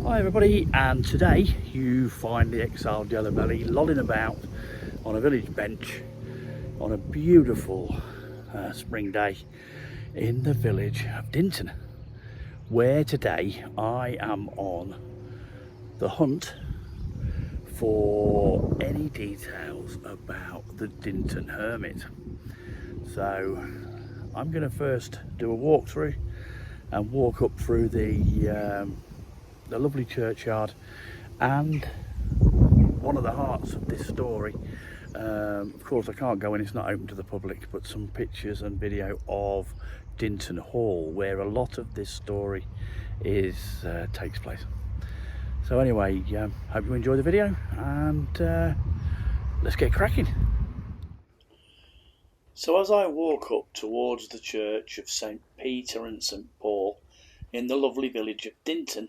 Hi everybody, and today you find the exiled yellow belly lolling about on a village bench on a beautiful spring day in the village of Dinton, where today I am on the hunt for any details about the Dinton Hermit. So I'm going to first do a walkthrough and walk up through the lovely churchyard and one of the hearts of this story. Of course I can't go in, it's not open to the public, but some pictures and video of Dinton Hall, where a lot of this story takes place. So anyway, hope you enjoy the video, and let's get cracking. So as I walk up towards the church of St. Peter and St. Paul in the lovely village of Dinton,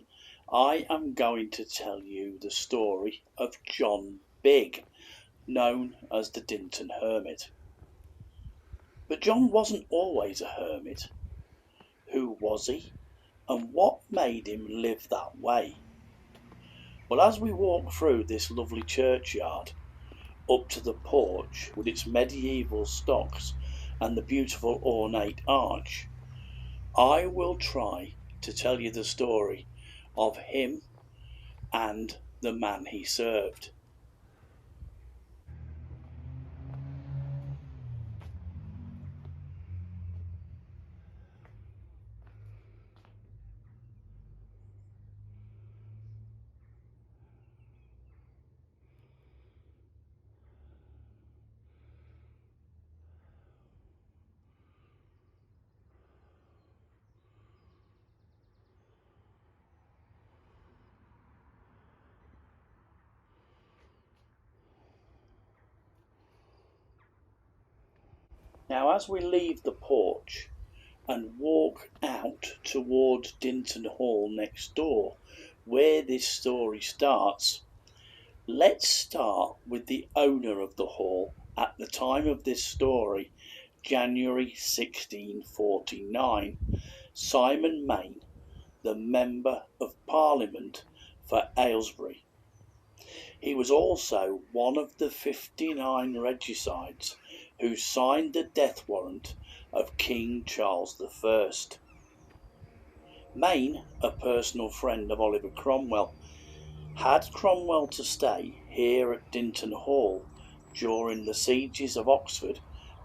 I am going to tell you the story of John Bigg, known as the Dinton Hermit. But John wasn't always a hermit. Who was he, and what made him live that way? Well, as we walk through this lovely churchyard, up to the porch with its medieval stocks and the beautiful ornate arch, I will try to tell you the story of him and the man he served. Now, as we leave the porch and walk out towards Dinton Hall next door, where this story starts, let's start with the owner of the hall at the time of this story, January 1649, Simon Main, the Member of Parliament for Aylesbury. He was also one of the 59 regicides who signed the death warrant of King Charles I. Main, a personal friend of Oliver Cromwell, had Cromwell to stay here at Dinton Hall during the sieges of Oxford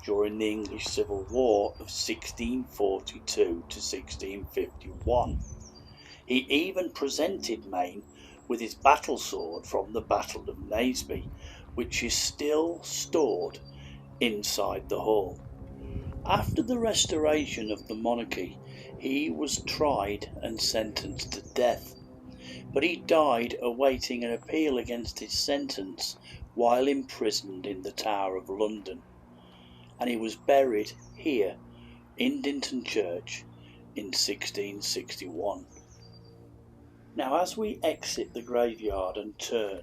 during the English Civil War of 1642 to 1651. He even presented Main with his battle sword from the Battle of Naseby, which is still stored inside the hall. After the restoration of the monarchy, he was tried and sentenced to death, but he died awaiting an appeal against his sentence while imprisoned in the Tower of London, and he was buried here in Dinton Church in 1661. Now, as we exit the graveyard and turn,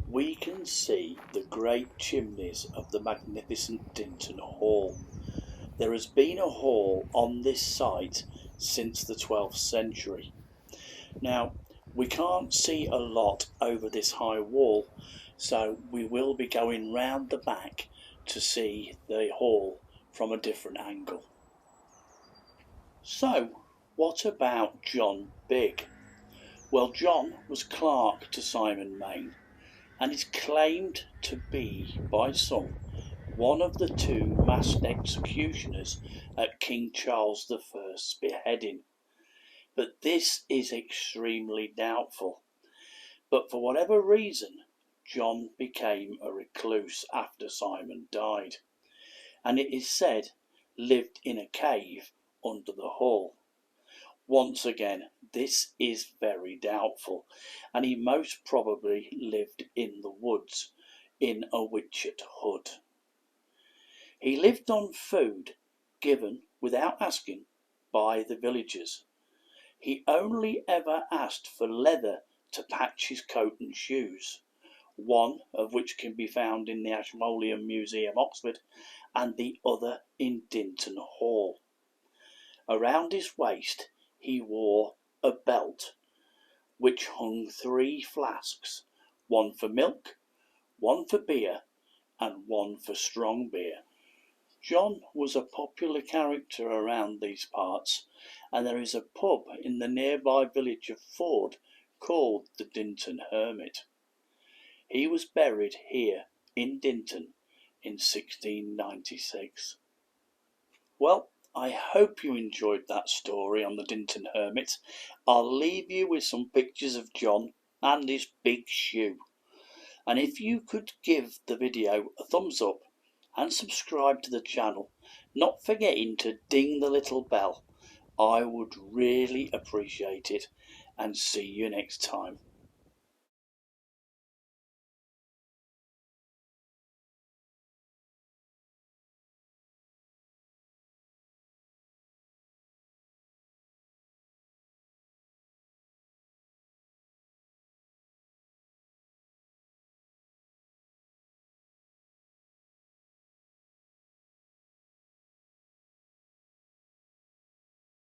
we can see the great chimneys of the magnificent Dinton Hall. There has been a hall on this site since the 12th century. Now, we can't see a lot over this high wall, so we will be going round the back to see the hall from a different angle. So, what about John Bigg? Well, John was clerk to Simon Main, and is claimed to be, by some, one of the two masked executioners at King Charles I's beheading. But this is extremely doubtful. But for whatever reason, John became a recluse after Simon died, and it is said lived in a cave under the hall. Once again, this is very doubtful, and he most probably lived in the woods in a Witchet hut. He lived on food given without asking by the villagers. He only ever asked for leather to patch his coat and shoes, one of which can be found in the Ashmolean Museum, Oxford, and the other in Dinton Hall. Around his waist he wore a belt, which hung 3 flasks, one for milk, one for beer, and one for strong beer. John was a popular character around these parts, and there is a pub in the nearby village of Ford called the Dinton Hermit. He was buried here in Dinton in 1696. Well, I hope you enjoyed that story on the Dinton Hermit. I'll leave you with some pictures of John and his big shoe. And if you could give the video a thumbs up and subscribe to the channel, not forgetting to ding the little bell, I would really appreciate it. And see you next time.